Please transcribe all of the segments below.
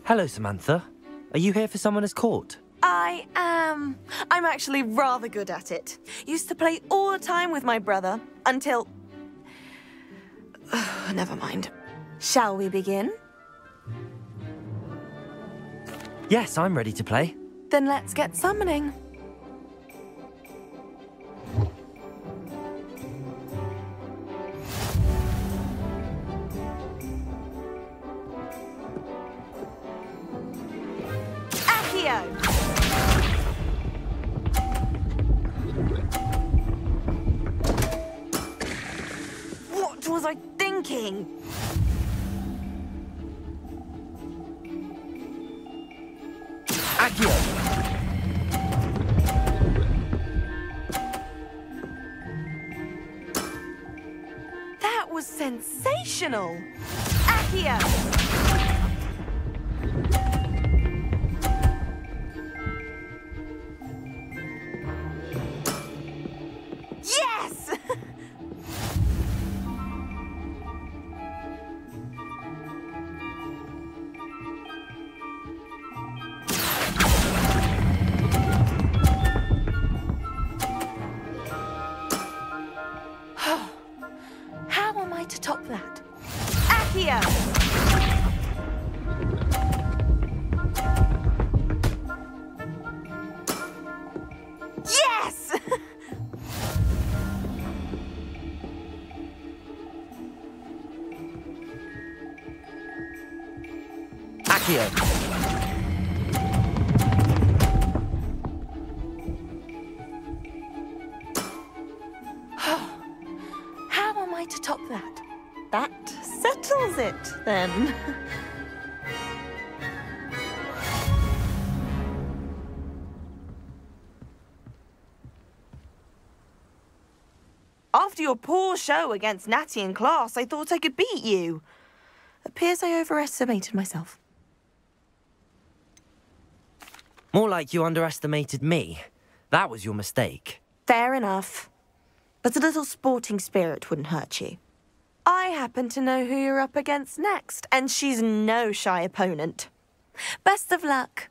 Hello, Samantha. Are you here for Summoner's Court? I am. I'm actually rather good at it. Used to play all the time with my brother, until... Never mind. Shall we begin? Yes, I'm ready to play. Then let's get summoning. Accio! What was I thinking? Accio! That was sensational! Accio! Yes! How am I to top that? Accio! Yes! Accio! How am I to top that? That settles it, then. After your poor show against Natty in class, I thought I could beat you. Appears I overestimated myself. More like you underestimated me. That was your mistake. Fair enough. But a little sporting spirit wouldn't hurt you. I happen to know who you're up against next, and she's no shy opponent. Best of luck.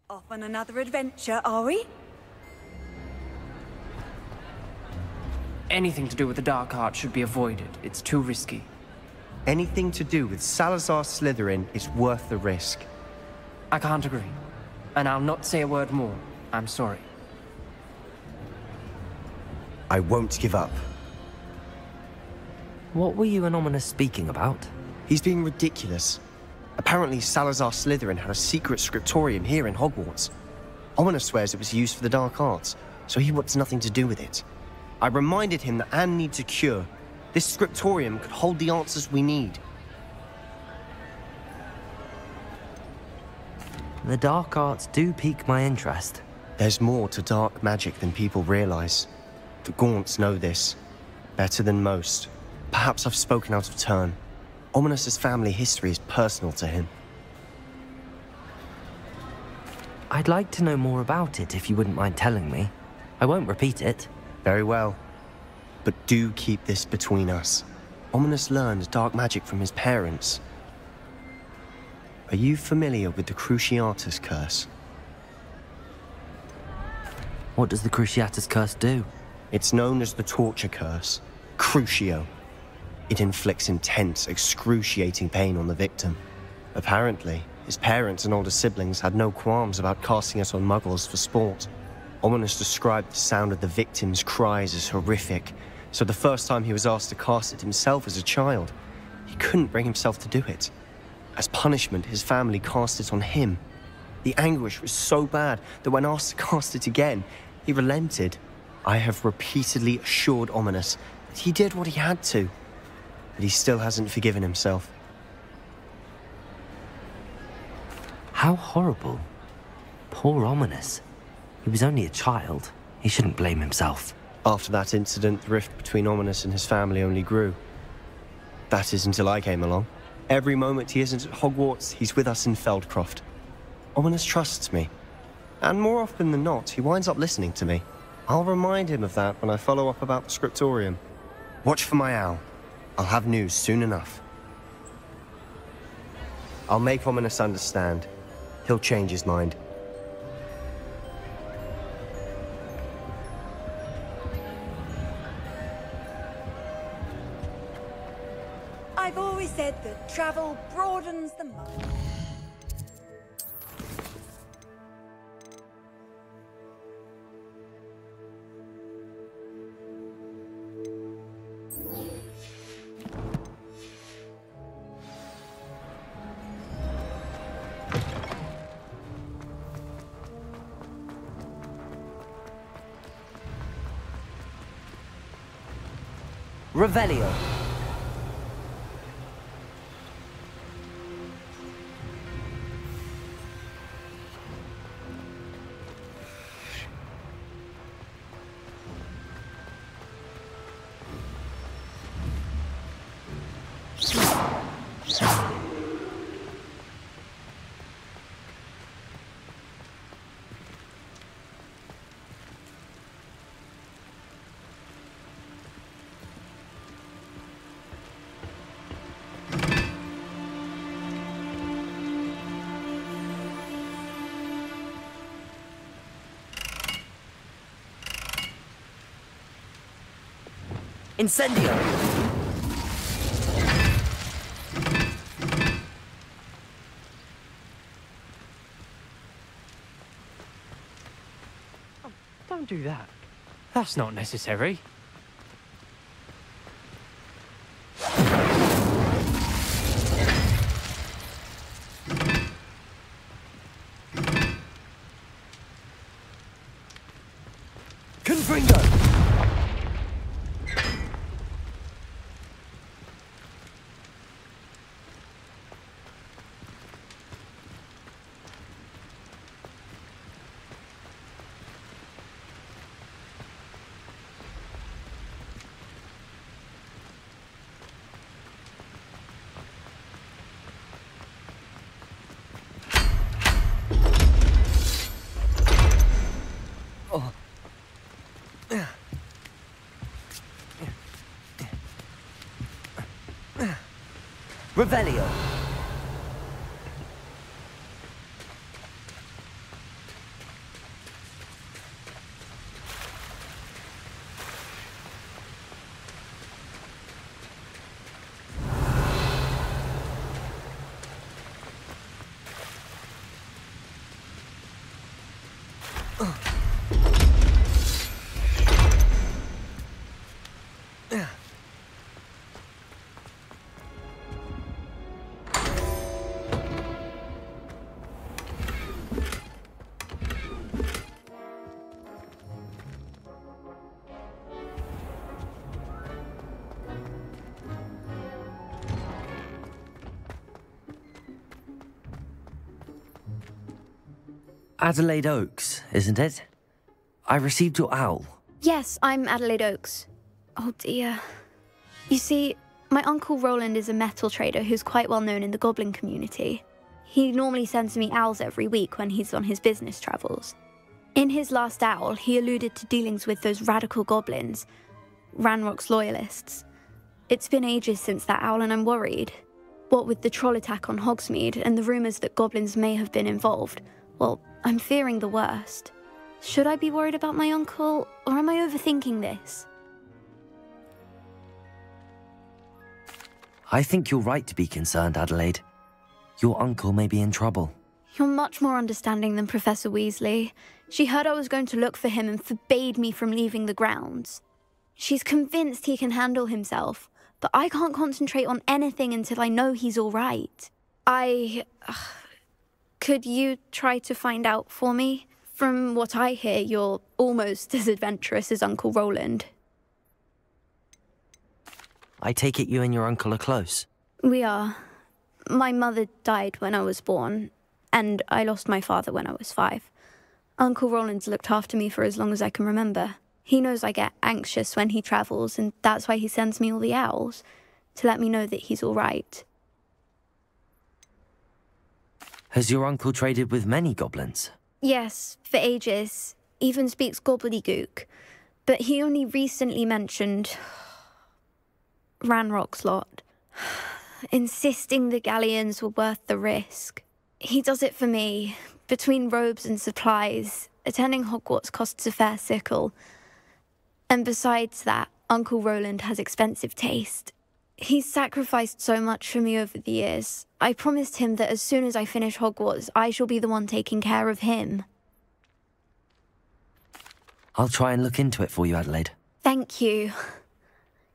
Off on another adventure, are we? Anything to do with the dark arts should be avoided. It's too risky. Anything to do with Salazar Slytherin is worth the risk. I can't agree. And I'll not say a word more. I'm sorry. I won't give up. What were you and Ominis speaking about? He's being ridiculous. Apparently, Salazar Slytherin had a secret scriptorium here in Hogwarts. Ominis swears it was used for the dark arts, so he wants nothing to do with it. I reminded him that Anne needs a cure. This scriptorium could hold the answers we need. The dark arts do pique my interest. There's more to dark magic than people realize. The Gaunts know this. Better than most. Perhaps I've spoken out of turn. Ominis' family history is personal to him. I'd like to know more about it if you wouldn't mind telling me. I won't repeat it. Very well. But do keep this between us. Ominis learned dark magic from his parents. Are you familiar with the Cruciatus Curse? What does the Cruciatus Curse do? It's known as the Torture Curse. Crucio. It inflicts intense, excruciating pain on the victim. Apparently, his parents and older siblings had no qualms about casting it on muggles for sport. Ominis described the sound of the victim's cries as horrific, so the first time he was asked to cast it himself as a child, he couldn't bring himself to do it. As punishment, his family cast it on him. The anguish was so bad that when asked to cast it again, he relented. I have repeatedly assured Ominis that he did what he had to. but he still hasn't forgiven himself. How horrible. Poor Ominis. He was only a child. He shouldn't blame himself. After that incident, the rift between Ominis and his family only grew. That is until I came along. Every moment he isn't at Hogwarts, he's with us in Feldcroft. Ominis trusts me. And more often than not, he winds up listening to me. I'll remind him of that when I follow up about the scriptorium. Watch for my owl. I'll have news soon enough. I'll make Ominis understand. He'll change his mind. I've always said that travel broadens the mind. Revelio. Incendio! Oh, don't do that. That's not necessary. Confringo! Revelio. Adelaide Oaks, isn't it? I received your owl. Yes, I'm Adelaide Oaks. Oh dear. You see, my Uncle Roland is a metal trader who's quite well known in the goblin community. He normally sends me owls every week when he's on his business travels. In his last owl, he alluded to dealings with those radical goblins, Ranrock's loyalists. It's been ages since that owl and I'm worried. What with the troll attack on Hogsmeade and the rumours that goblins may have been involved, well, I'm fearing the worst. Should I be worried about my uncle, or am I overthinking this? I think you're right to be concerned, Adelaide. Your uncle may be in trouble. You're much more understanding than Professor Weasley. She heard I was going to look for him and forbade me from leaving the grounds. She's convinced he can handle himself, but I can't concentrate on anything until I know he's all right. Could you try to find out for me? From what I hear, you're almost as adventurous as Uncle Roland. I take it you and your uncle are close? We are. My mother died when I was born, and I lost my father when I was 5. Uncle Roland's looked after me for as long as I can remember. He knows I get anxious when he travels, and that's why he sends me all the owls, to let me know that he's all right. Has your uncle traded with many goblins? Yes, for ages. Even speaks gobbledygook. But he only recently mentioned Ranrock's lot, insisting the galleons were worth the risk. He does it for me. Between robes and supplies, attending Hogwarts costs a fair sickle. And besides that, Uncle Roland has expensive taste. He's sacrificed so much for me over the years. I promised him that as soon as I finish Hogwarts, I shall be the one taking care of him. I'll try and look into it for you, Adelaide. Thank you.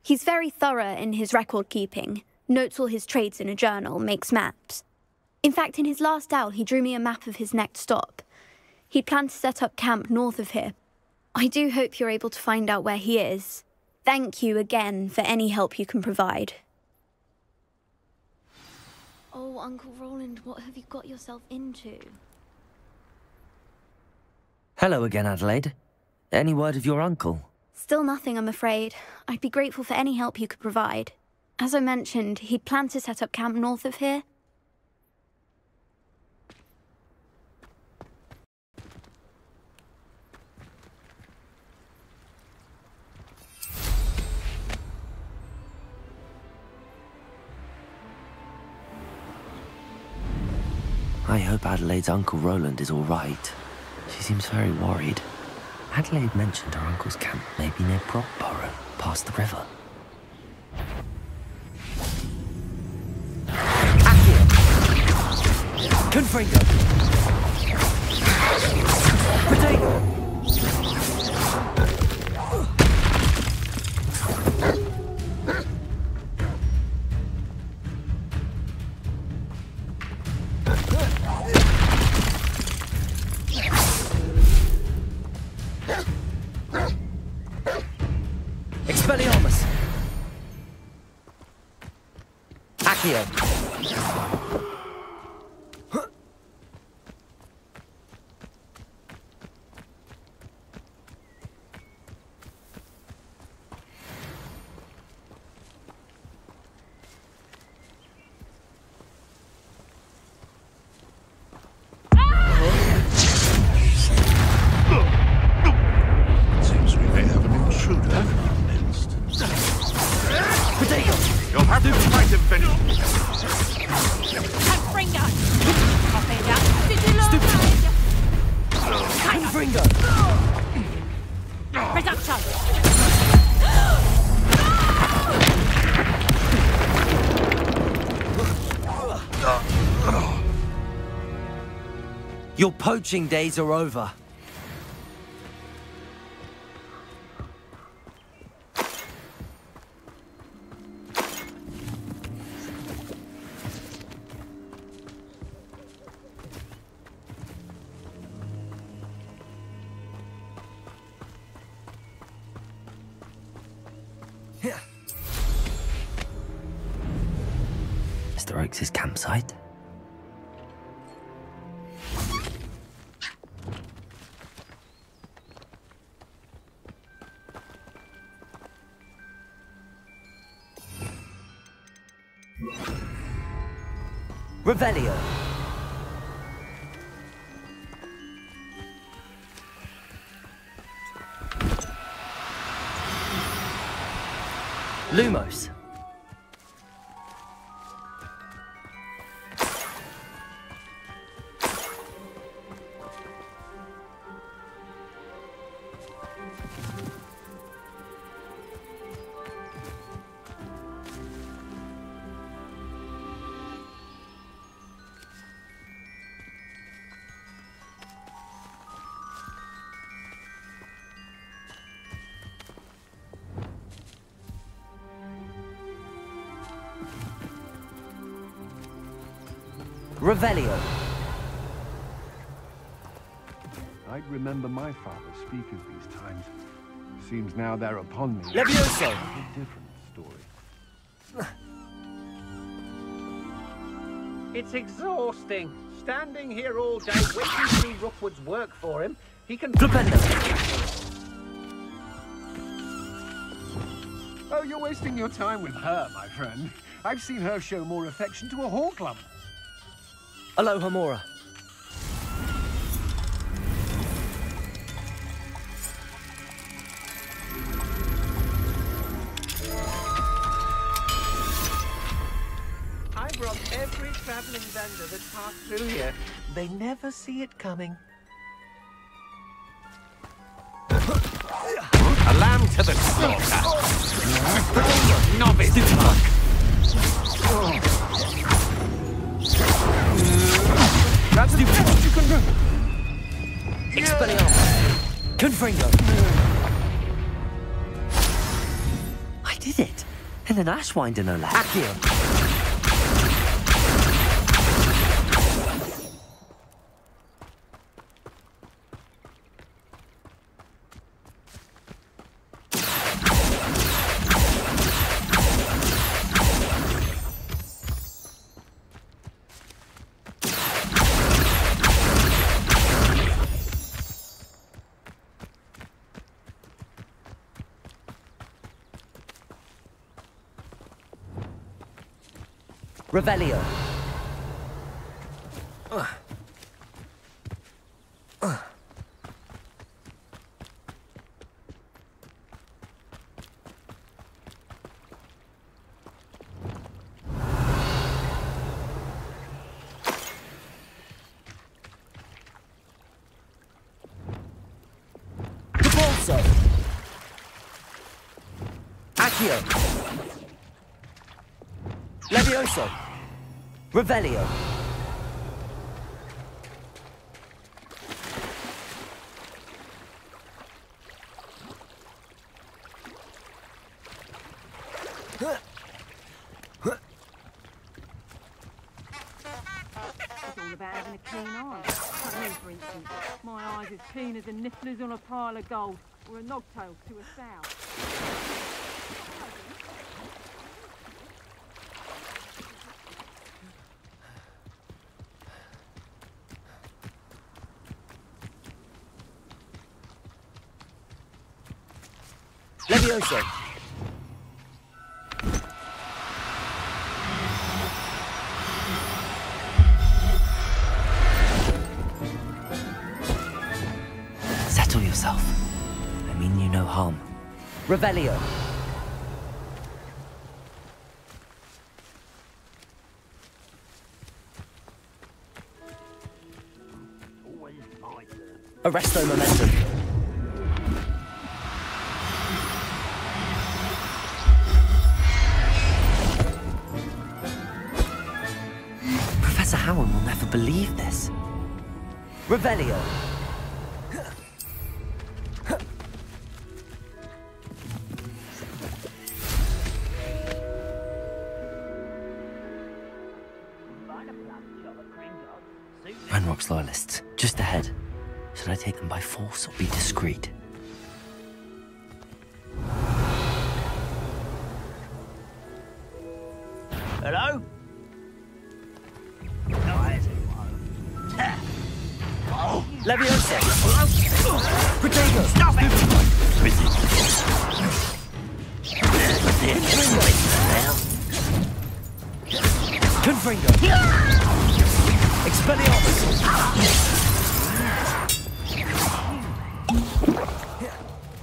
He's very thorough in his record keeping, notes all his trades in a journal, makes maps. In fact, in his last owl, he drew me a map of his next stop. He planned to set up camp north of here. I do hope you're able to find out where he is. Thank you again for any help you can provide. Oh, Uncle Roland, what have you got yourself into? Hello again, Adelaide. Any word of your uncle? Still nothing, I'm afraid. I'd be grateful for any help you could provide. As I mentioned, he'd planned to set up camp north of here. I hope Adelaide's Uncle Roland is all right. She seems very worried. Adelaide mentioned her uncle's camp may be near Brockborough, past the river. Accio! Confringo! Protego! Expelliarmus! Accio! Seems we may have an intruder in our midst. You'll have to fight him, Benny. Confringo! Confringo! Reducto! Your poaching days are over. Mr. Oakes' campsite. Revelio. Lumos. Revelio. I'd remember my father speak of these times. Seems now they're upon me. Levioso. A different story. It's exhausting. Standing here all day waiting to see Rookwood's work for him. He can... Oh, you're wasting your time with her, my friend. I've seen her show more affection to a hawk club. Aloha, Mora. I've robbed every traveling vendor that passed through here. They never see it coming. A lamb to the slaughter. Novice. That's the best you can do. Expelliarmus. Confringo. I did it. And an Ashwinder, no less. Accio. Revelio. Cabolso. Accio. Levioso. Revelio. It's all about having a keen eye. Like me, for instance. My eye's as keen as a niffler's on a pile of gold, or a nogtail to a sow. Levioso. Settle yourself. I mean you no harm. Revelio. Arresto momentum. Professor Howard will never believe this. Revelio. Ranrock's loyalists, just ahead. Should I take them by force or be discreet? Hello? Leviosa! Protego! Stop it! Confringo! Expelliarmus!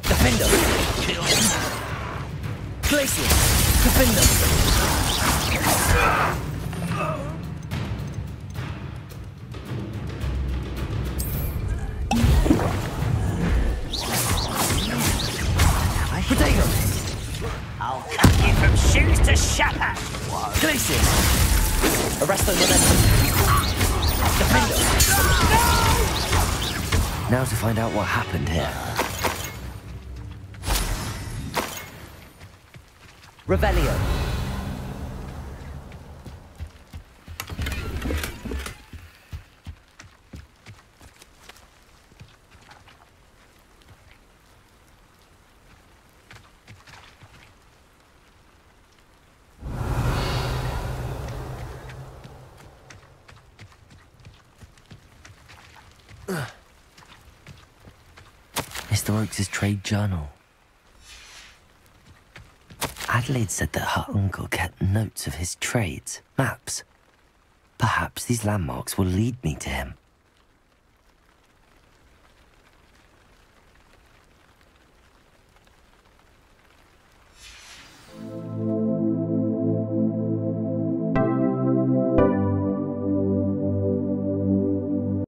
Defender! Glacius! Defender! Potato! I'll cut you from shoes to shapper! Glacius! Arresto momentum! Defender! Now to find out what happened here. Revelio. Mr. Oakes' trade journal. Adelaide said that her uncle kept notes of his trades, maps. Perhaps these landmarks will lead me to him.